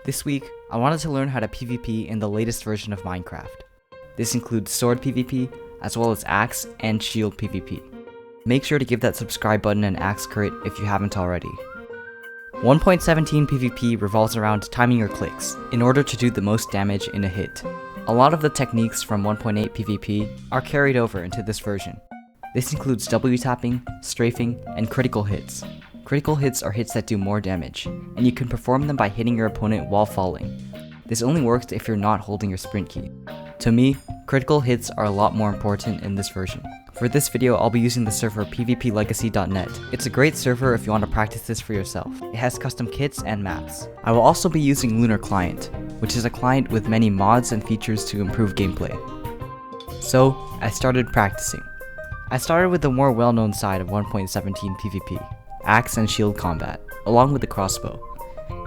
This week, I wanted to learn how to PvP in the latest version of Minecraft. This includes sword PvP, as well as axe and shield PvP. Make sure to give that subscribe button an axe crit if you haven't already. 1.17 PvP revolves around timing your clicks, in order to do the most damage in a hit. A lot of the techniques from 1.8 PvP are carried over into this version. This includes W tapping, strafing, and critical hits. Critical hits are hits that do more damage, and you can perform them by hitting your opponent while falling. This only works if you're not holding your sprint key. To me, critical hits are a lot more important in this version. For this video, I'll be using the server pvplegacy.net. It's a great server if you want to practice this for yourself. It has custom kits and maps. I will also be using Lunar Client, which is a client with many mods and features to improve gameplay. So, I started practicing. I started with the more well-known side of 1.17 PvP, axe and shield combat, along with the crossbow.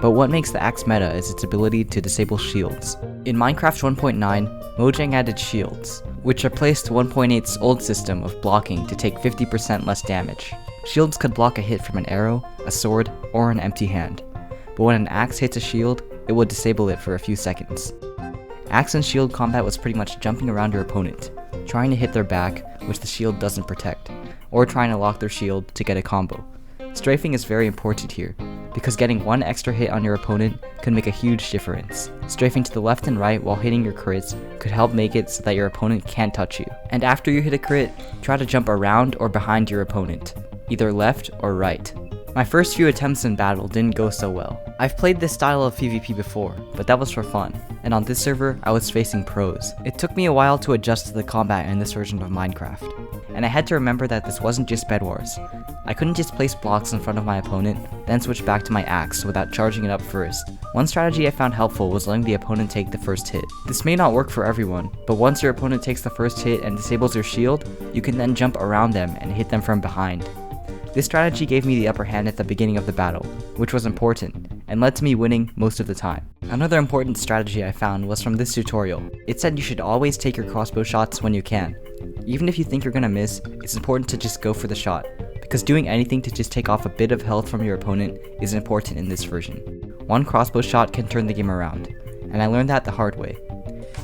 But what makes the axe meta is its ability to disable shields. In Minecraft 1.9, Mojang added shields, which replaced 1.8's old system of blocking to take 50% less damage. Shields could block a hit from an arrow, a sword, or an empty hand, but when an axe hits a shield, it would disable it for a few seconds. Axe and shield combat was pretty much jumping around your opponent, trying to hit their back, which the shield doesn't protect, or trying to lock their shield to get a combo. Strafing is very important here, because getting one extra hit on your opponent could make a huge difference. Strafing to the left and right while hitting your crits could help make it so that your opponent can't touch you. And after you hit a crit, try to jump around or behind your opponent, either left or right. My first few attempts in battle didn't go so well. I've played this style of PvP before, but that was for fun, and on this server, I was facing pros. It took me a while to adjust to the combat in this version of Minecraft, and I had to remember that this wasn't just Bed Wars. I couldn't just place blocks in front of my opponent, then switch back to my axe without charging it up first. One strategy I found helpful was letting the opponent take the first hit. This may not work for everyone, but once your opponent takes the first hit and disables your shield, you can then jump around them and hit them from behind. This strategy gave me the upper hand at the beginning of the battle, which was important, and led to me winning most of the time. Another important strategy I found was from this tutorial. It said you should always take your crossbow shots when you can. Even if you think you're gonna miss, it's important to just go for the shot, because doing anything to just take off a bit of health from your opponent is important in this version. One crossbow shot can turn the game around, and I learned that the hard way.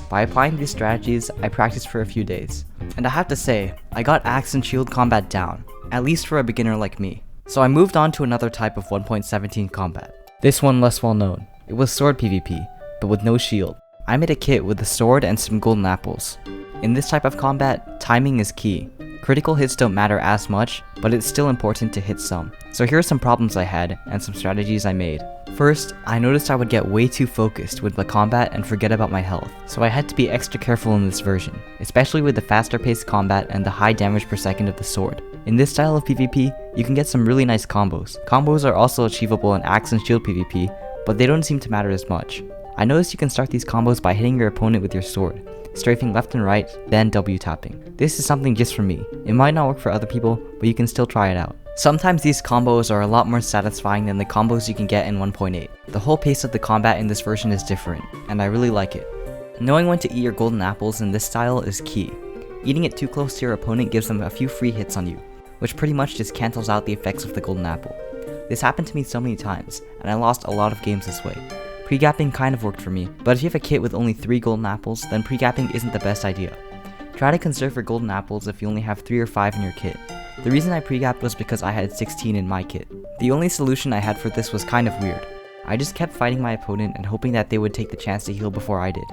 By applying these strategies, I practiced for a few days, and I have to say, I got axe and shield combat down, at least for a beginner like me. So I moved on to another type of 1.17 combat. This one less well known. It was sword PvP, but with no shield. I made a kit with a sword and some golden apples. In this type of combat, timing is key. Critical hits don't matter as much, but it's still important to hit some. So here are some problems I had, and some strategies I made. First, I noticed I would get way too focused with the combat and forget about my health, so I had to be extra careful in this version, especially with the faster paced combat and the high damage per second of the sword. In this style of PvP, you can get some really nice combos. Combos are also achievable in axe and shield PvP, but they don't seem to matter as much. I noticed you can start these combos by hitting your opponent with your sword, strafing left and right, then W tapping. This is something just for me. It might not work for other people, but you can still try it out. Sometimes these combos are a lot more satisfying than the combos you can get in 1.8. The whole pace of the combat in this version is different, and I really like it. Knowing when to eat your golden apples in this style is key. Eating it too close to your opponent gives them a few free hits on you, which pretty much just cancels out the effects of the golden apple. This happened to me so many times, and I lost a lot of games this way. Pre-gapping kind of worked for me, but if you have a kit with only 3 golden apples, then pre-gapping isn't the best idea. Try to conserve your golden apples if you only have 3 or 5 in your kit. The reason I pre-gapped was because I had 16 in my kit. The only solution I had for this was kind of weird. I just kept fighting my opponent and hoping that they would take the chance to heal before I did.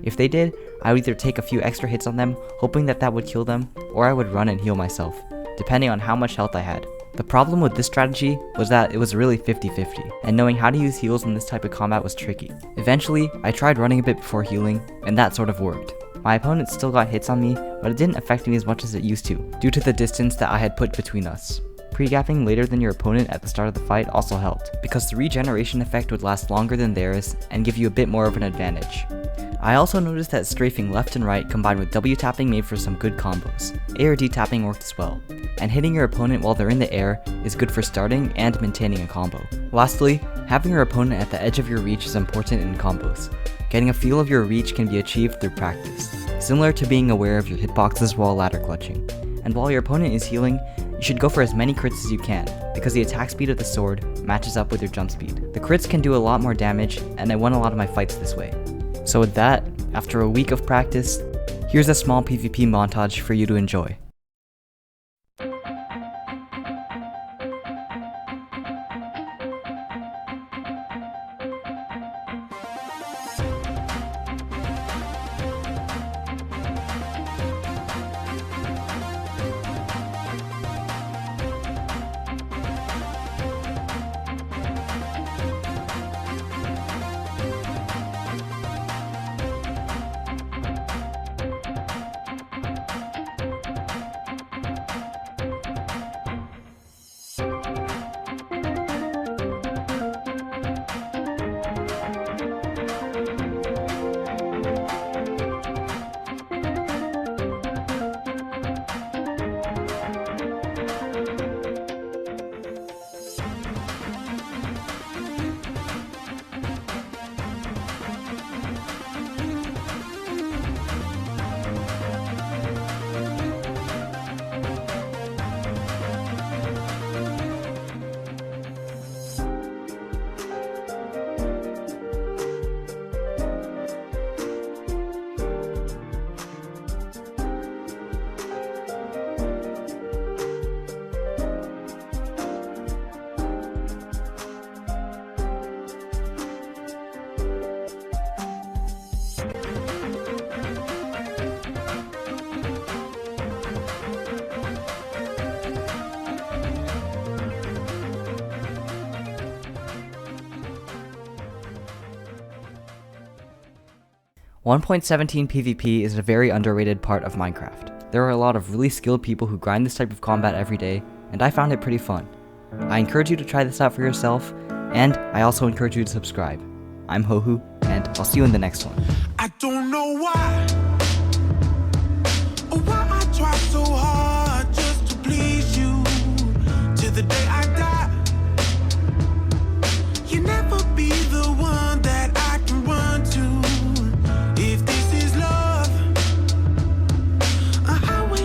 If they did, I would either take a few extra hits on them, hoping that that would kill them, or I would run and heal myself, depending on how much health I had. The problem with this strategy was that it was really 50-50, and knowing how to use heals in this type of combat was tricky. Eventually, I tried running a bit before healing, and that sort of worked. My opponent still got hits on me, but it didn't affect me as much as it used to, due to the distance that I had put between us. Pre-gapping later than your opponent at the start of the fight also helped, because the regeneration effect would last longer than theirs and give you a bit more of an advantage. I also noticed that strafing left and right combined with W tapping made for some good combos. A or D tapping worked as well, and hitting your opponent while they're in the air is good for starting and maintaining a combo. Lastly, having your opponent at the edge of your reach is important in combos. Getting a feel of your reach can be achieved through practice, similar to being aware of your hitboxes while ladder clutching. And while your opponent is healing, You should go for as many crits as you can, because the attack speed of the sword matches up with your jump speed. The crits can do a lot more damage, and I won a lot of my fights this way. So with that, after a week of practice, here's a small PvP montage for you to enjoy. .17 PvP is a very underrated part of Minecraft. There are a lot of really skilled people who grind this type of combat every day, and I found it pretty fun. I encourage you to try this out for yourself, and I also encourage you to subscribe. I'm Hohu, and I'll see you in the next one. I don't know why